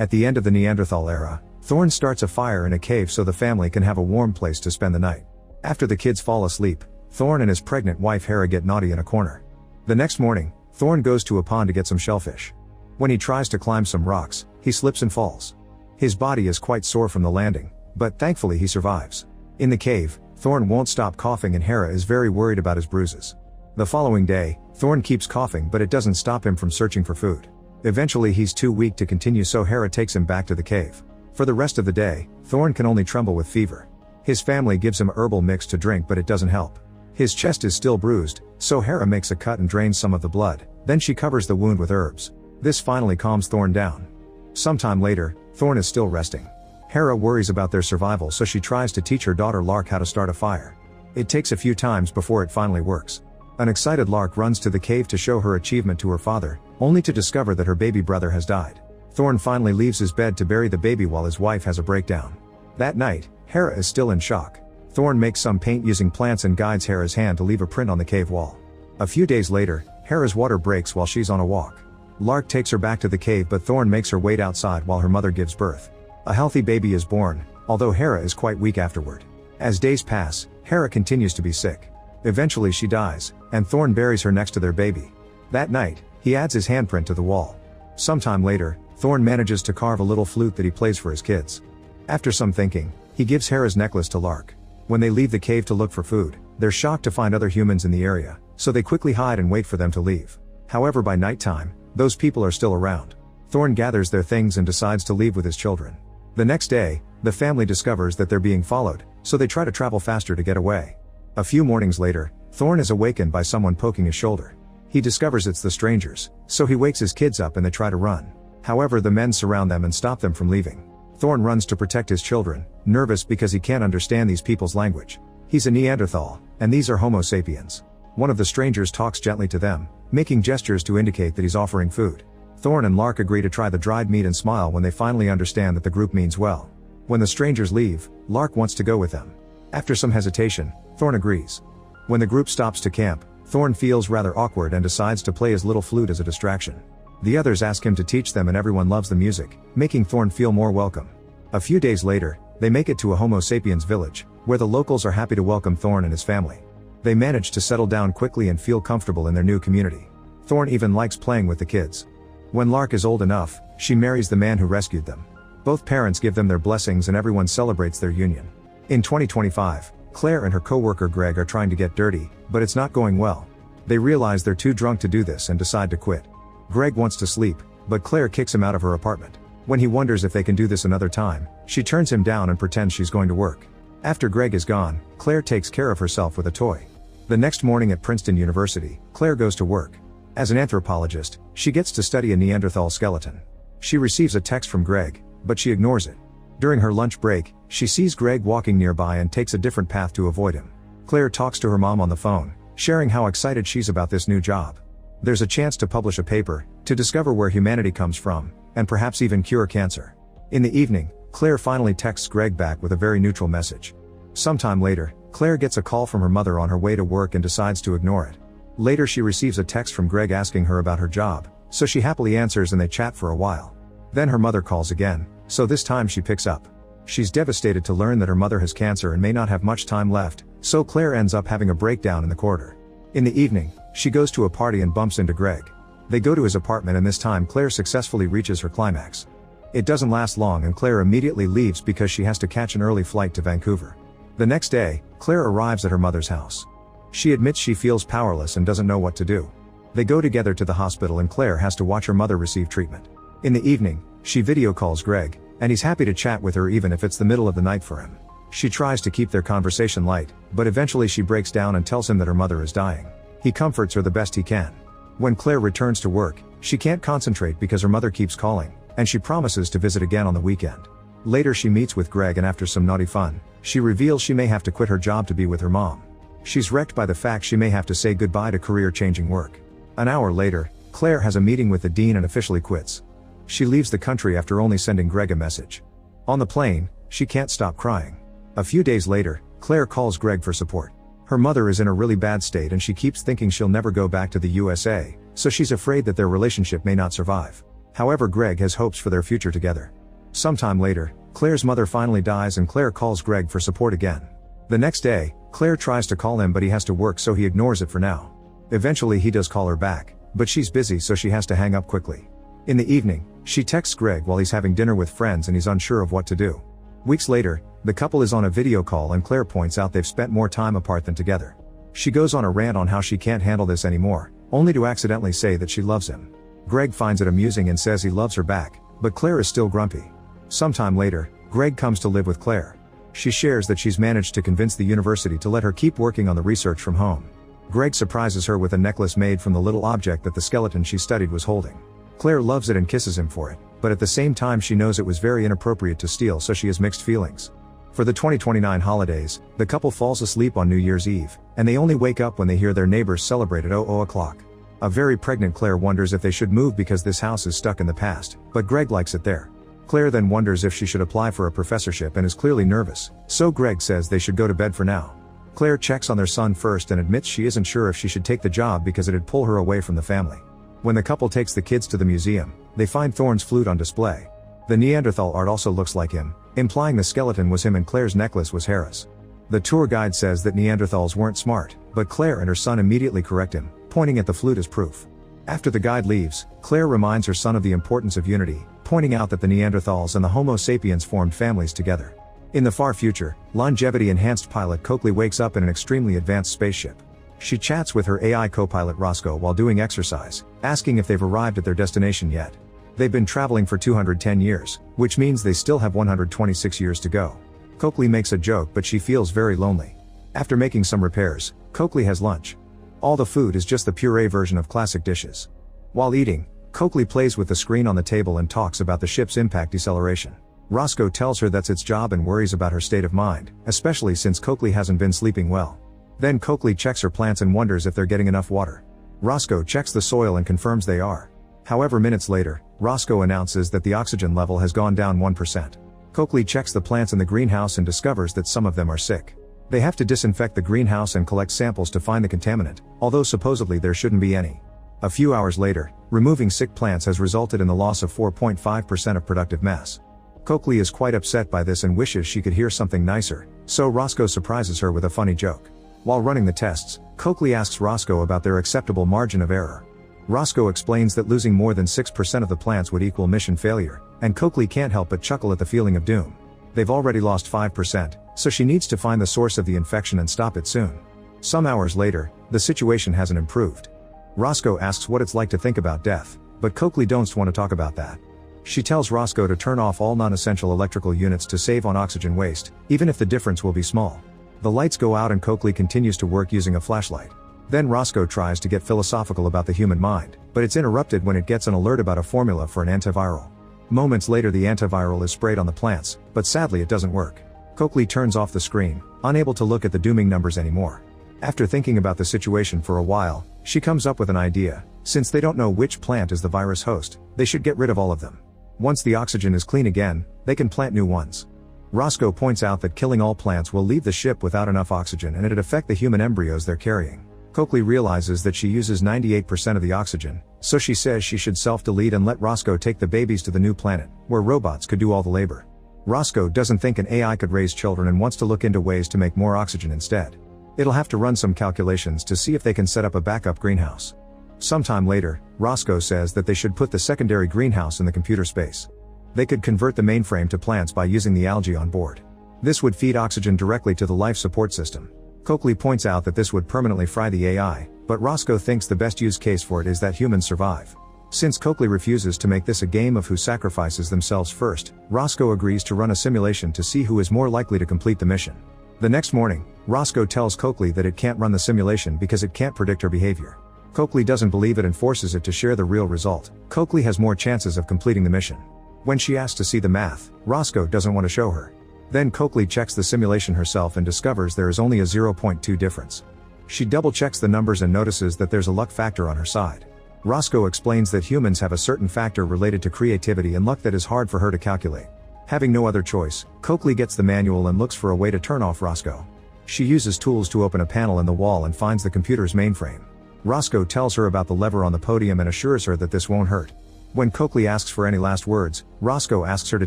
At the end of the Neanderthal era, Thorn starts a fire in a cave so the family can have a warm place to spend the night. After the kids fall asleep, Thorn and his pregnant wife Hera get naughty in a corner. The next morning, Thorn goes to a pond to get some shellfish. When he tries to climb some rocks, he slips and falls. His body is quite sore from the landing, but thankfully he survives. In the cave, Thorn won't stop coughing and Hera is very worried about his bruises. The following day, Thorn keeps coughing but it doesn't stop him from searching for food. Eventually he's too weak to continue so Hera takes him back to the cave. For the rest of the day, Thorn can only tremble with fever. His family gives him herbal mix to drink but it doesn't help. His chest is still bruised, so Hera makes a cut and drains some of the blood, then she covers the wound with herbs. This finally calms Thorn down. Sometime later, Thorn is still resting. Hera worries about their survival so she tries to teach her daughter Lark how to start a fire. It takes a few times before it finally works. An excited Lark runs to the cave to show her achievement to her father, only to discover that her baby brother has died. Thorn finally leaves his bed to bury the baby while his wife has a breakdown. That night, Hera is still in shock. Thorn makes some paint using plants and guides Hera's hand to leave a print on the cave wall. A few days later, Hera's water breaks while she's on a walk. Lark takes her back to the cave but Thorn makes her wait outside while her mother gives birth. A healthy baby is born, although Hera is quite weak afterward. As days pass, Hera continues to be sick. Eventually she dies, and Thorn buries her next to their baby. That night, he adds his handprint to the wall. Sometime later, Thorn manages to carve a little flute that he plays for his kids. After some thinking, he gives Hera's necklace to Lark. When they leave the cave to look for food, they're shocked to find other humans in the area, so they quickly hide and wait for them to leave. However, by nighttime, those people are still around. Thorn gathers their things and decides to leave with his children. The next day, the family discovers that they're being followed, so they try to travel faster to get away. A few mornings later, Thorn is awakened by someone poking his shoulder. He discovers it's the strangers, so he wakes his kids up and they try to run. However, the men surround them and stop them from leaving. Thorn runs to protect his children, nervous because he can't understand these people's language. He's a Neanderthal, and these are Homo sapiens. One of the strangers talks gently to them, making gestures to indicate that he's offering food. Thorn and Lark agree to try the dried meat and smile when they finally understand that the group means well. When the strangers leave, Lark wants to go with them. After some hesitation, Thorn agrees. When the group stops to camp, Thorn feels rather awkward and decides to play his little flute as a distraction. The others ask him to teach them and everyone loves the music, making Thorn feel more welcome. A few days later, they make it to a Homo sapiens village, where the locals are happy to welcome Thorn and his family. They manage to settle down quickly and feel comfortable in their new community. Thorn even likes playing with the kids. When Lark is old enough, she marries the man who rescued them. Both parents give them their blessings and everyone celebrates their union. In 2025, Claire and her co-worker Greg are trying to get dirty, but it's not going well. They realize they're too drunk to do this and decide to quit. Greg wants to sleep, but Claire kicks him out of her apartment. When he wonders if they can do this another time, she turns him down and pretends she's going to work. After Greg is gone, Claire takes care of herself with a toy. The next morning at Princeton University, Claire goes to work. As an anthropologist, she gets to study a Neanderthal skeleton. She receives a text from Greg, but she ignores it. During her lunch break, she sees Greg walking nearby and takes a different path to avoid him. Claire talks to her mom on the phone, sharing how excited she's about this new job. There's a chance to publish a paper, to discover where humanity comes from, and perhaps even cure cancer. In the evening, Claire finally texts Greg back with a very neutral message. Sometime later, Claire gets a call from her mother on her way to work and decides to ignore it. Later she receives a text from Greg asking her about her job, so she happily answers and they chat for a while. Then her mother calls again, so this time she picks up. She's devastated to learn that her mother has cancer and may not have much time left, so Claire ends up having a breakdown in the corridor. In the evening, she goes to a party and bumps into Greg. They go to his apartment and this time Claire successfully reaches her climax. It doesn't last long and Claire immediately leaves because she has to catch an early flight to Vancouver. The next day, Claire arrives at her mother's house. She admits she feels powerless and doesn't know what to do. They go together to the hospital and Claire has to watch her mother receive treatment. In the evening, she video calls Greg, and he's happy to chat with her even if it's the middle of the night for him. She tries to keep their conversation light, but eventually she breaks down and tells him that her mother is dying. He comforts her the best he can. When Claire returns to work, she can't concentrate because her mother keeps calling, and she promises to visit again on the weekend. Later she meets with Greg and after some naughty fun, she reveals she may have to quit her job to be with her mom. She's wrecked by the fact she may have to say goodbye to career-changing work. An hour later, Claire has a meeting with the dean and officially quits. She leaves the country after only sending Greg a message. On the plane, she can't stop crying. A few days later, Claire calls Greg for support. Her mother is in a really bad state and she keeps thinking she'll never go back to the USA, so she's afraid that their relationship may not survive. However, Greg has hopes for their future together. Sometime later, Claire's mother finally dies and Claire calls Greg for support again. The next day, Claire tries to call him but he has to work so he ignores it for now. Eventually he does call her back, but she's busy so she has to hang up quickly. In the evening, she texts Greg while he's having dinner with friends and he's unsure of what to do. Weeks later, the couple is on a video call and Claire points out they've spent more time apart than together. She goes on a rant on how she can't handle this anymore, only to accidentally say that she loves him. Greg finds it amusing and says he loves her back, but Claire is still grumpy. Sometime later, Greg comes to live with Claire. She shares that she's managed to convince the university to let her keep working on the research from home. Greg surprises her with a necklace made from the little object that the skeleton she studied was holding. Claire loves it and kisses him for it, but at the same time she knows it was very inappropriate to steal, so she has mixed feelings. For the 2029 holidays, the couple falls asleep on New Year's Eve, and they only wake up when they hear their neighbors celebrate at 00 o'clock. A very pregnant Claire wonders if they should move because this house is stuck in the past, but Greg likes it there. Claire then wonders if she should apply for a professorship and is clearly nervous, so Greg says they should go to bed for now. Claire checks on their son first and admits she isn't sure if she should take the job because it'd pull her away from the family. When the couple takes the kids to the museum, they find Thorne's flute on display. The Neanderthal art also looks like him, implying the skeleton was him and Claire's necklace was Hera's. The tour guide says that Neanderthals weren't smart, but Claire and her son immediately correct him, pointing at the flute as proof. After the guide leaves, Claire reminds her son of the importance of unity, pointing out that the Neanderthals and the Homo sapiens formed families together. In the far future, longevity-enhanced pilot Coakley wakes up in an extremely advanced spaceship. She chats with her AI co-pilot Roscoe while doing exercise, asking if they've arrived at their destination yet. They've been traveling for 210 years, which means they still have 126 years to go. Coakley makes a joke but she feels very lonely. After making some repairs, Coakley has lunch. All the food is just the puree version of classic dishes. While eating, Coakley plays with the screen on the table and talks about the ship's impact deceleration. Roscoe tells her that's its job and worries about her state of mind, especially since Coakley hasn't been sleeping well. Then Coakley checks her plants and wonders if they're getting enough water. Roscoe checks the soil and confirms they are. However, minutes later, Roscoe announces that the oxygen level has gone down 1%. Coakley checks the plants in the greenhouse and discovers that some of them are sick. They have to disinfect the greenhouse and collect samples to find the contaminant, although supposedly there shouldn't be any. A few hours later, removing sick plants has resulted in the loss of 4.5% of productive mass. Coakley is quite upset by this and wishes she could hear something nicer, so Roscoe surprises her with a funny joke. While running the tests, Coakley asks Roscoe about their acceptable margin of error. Roscoe explains that losing more than 6% of the plants would equal mission failure, and Coakley can't help but chuckle at the feeling of doom. They've already lost 5%, so she needs to find the source of the infection and stop it soon. Some hours later, the situation hasn't improved. Roscoe asks what it's like to think about death, but Coakley don't want to talk about that. She tells Roscoe to turn off all non-essential electrical units to save on oxygen waste, even if the difference will be small. The lights go out and Coakley continues to work using a flashlight. Then Roscoe tries to get philosophical about the human mind, but it's interrupted when it gets an alert about a formula for an antiviral. Moments later the antiviral is sprayed on the plants, but sadly it doesn't work. Coakley turns off the screen, unable to look at the dooming numbers anymore. After thinking about the situation for a while, she comes up with an idea. Since they don't know which plant is the virus host, they should get rid of all of them. Once the oxygen is clean again, they can plant new ones. Roscoe points out that killing all plants will leave the ship without enough oxygen and it'd affect the human embryos they're carrying. Coakley realizes that she uses 98% of the oxygen, so she says she should self-delete and let Roscoe take the babies to the new planet, where robots could do all the labor. Roscoe doesn't think an AI could raise children and wants to look into ways to make more oxygen instead. It'll have to run some calculations to see if they can set up a backup greenhouse. Sometime later, Roscoe says that they should put the secondary greenhouse in the computer space. They could convert the mainframe to plants by using the algae on board. This would feed oxygen directly to the life support system. Coakley points out that this would permanently fry the AI, but Roscoe thinks the best use case for it is that humans survive. Since Coakley refuses to make this a game of who sacrifices themselves first, Roscoe agrees to run a simulation to see who is more likely to complete the mission. The next morning, Roscoe tells Coakley that it can't run the simulation because it can't predict her behavior. Coakley doesn't believe it and forces it to share the real result. Coakley has more chances of completing the mission. When she asks to see the math, Roscoe doesn't want to show her. Then Coakley checks the simulation herself and discovers there is only a 0.2 difference. She double checks the numbers and notices that there's a luck factor on her side. Roscoe explains that humans have a certain factor related to creativity and luck that is hard for her to calculate. Having no other choice, Coakley gets the manual and looks for a way to turn off Roscoe. She uses tools to open a panel in the wall and finds the computer's mainframe. Roscoe tells her about the lever on the podium and assures her that this won't hurt. When Coakley asks for any last words, Roscoe asks her to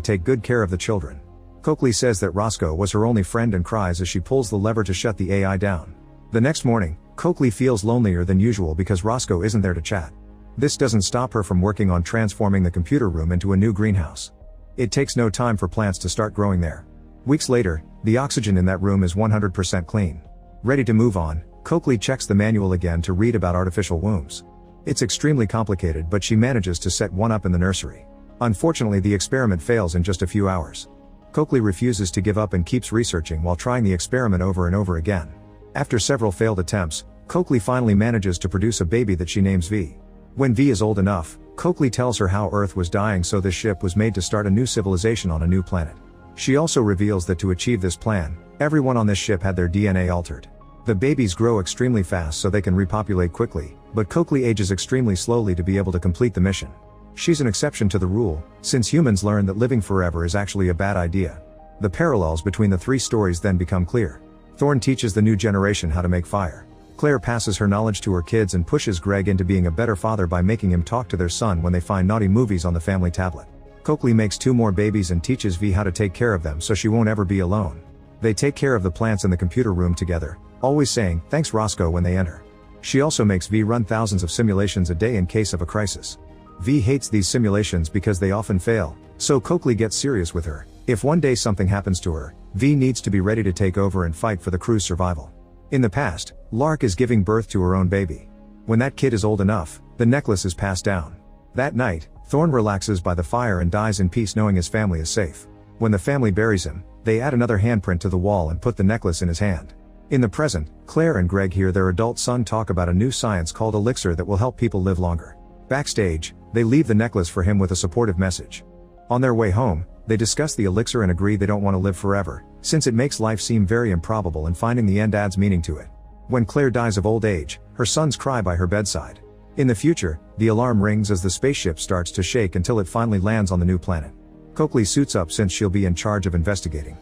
take good care of the children. Coakley says that Roscoe was her only friend and cries as she pulls the lever to shut the AI down. The next morning, Coakley feels lonelier than usual because Roscoe isn't there to chat. This doesn't stop her from working on transforming the computer room into a new greenhouse. It takes no time for plants to start growing there. Weeks later, the oxygen in that room is 100% clean. Ready to move on, Coakley checks the manual again to read about artificial wombs. It's extremely complicated, but she manages to set one up in the nursery. Unfortunately, the experiment fails in just a few hours. Coakley refuses to give up and keeps researching while trying the experiment over and over again. After several failed attempts, Coakley finally manages to produce a baby that she names V. When V is old enough, Coakley tells her how Earth was dying, so this ship was made to start a new civilization on a new planet. She also reveals that to achieve this plan, everyone on this ship had their DNA altered. The babies grow extremely fast so they can repopulate quickly, but Coakley ages extremely slowly to be able to complete the mission. She's an exception to the rule, since humans learn that living forever is actually a bad idea. The parallels between the three stories then become clear. Thorn teaches the new generation how to make fire. Claire passes her knowledge to her kids and pushes Greg into being a better father by making him talk to their son when they find naughty movies on the family tablet. Coakley makes 2 more babies and teaches V how to take care of them so she won't ever be alone. They take care of the plants in the computer room together, always saying, "Thanks Roscoe," when they enter. She also makes V run thousands of simulations a day in case of a crisis. V hates these simulations because they often fail, so Coakley gets serious with her. If one day something happens to her, V needs to be ready to take over and fight for the crew's survival. In the past, Lark is giving birth to her own baby. When that kid is old enough, the necklace is passed down. That night, Thorn relaxes by the fire and dies in peace knowing his family is safe. When the family buries him, they add another handprint to the wall and put the necklace in his hand. In the present, Claire and Greg hear their adult son talk about a new science called elixir that will help people live longer. Backstage, they leave the necklace for him with a supportive message. On their way home, they discuss the elixir and agree they don't want to live forever, since it makes life seem very improbable and finding the end adds meaning to it. When Claire dies of old age, her sons cry by her bedside. In the future, the alarm rings as the spaceship starts to shake until it finally lands on the new planet. Coakley suits up since she'll be in charge of investigating.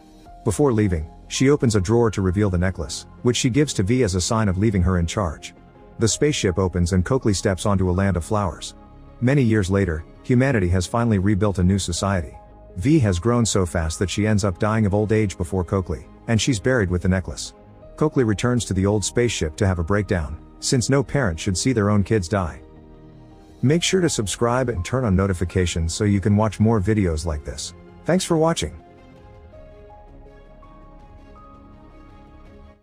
Before leaving, she opens a drawer to reveal the necklace, which she gives to V as a sign of leaving her in charge. The spaceship opens and Coakley steps onto a land of flowers. Many years later, humanity has finally rebuilt a new society. V has grown so fast that she ends up dying of old age before Coakley, and she's buried with the necklace. Coakley returns to the old spaceship to have a breakdown, since no parent should see their own kids die. Make sure to subscribe and turn on notifications so you can watch more videos like this. Thanks for watching.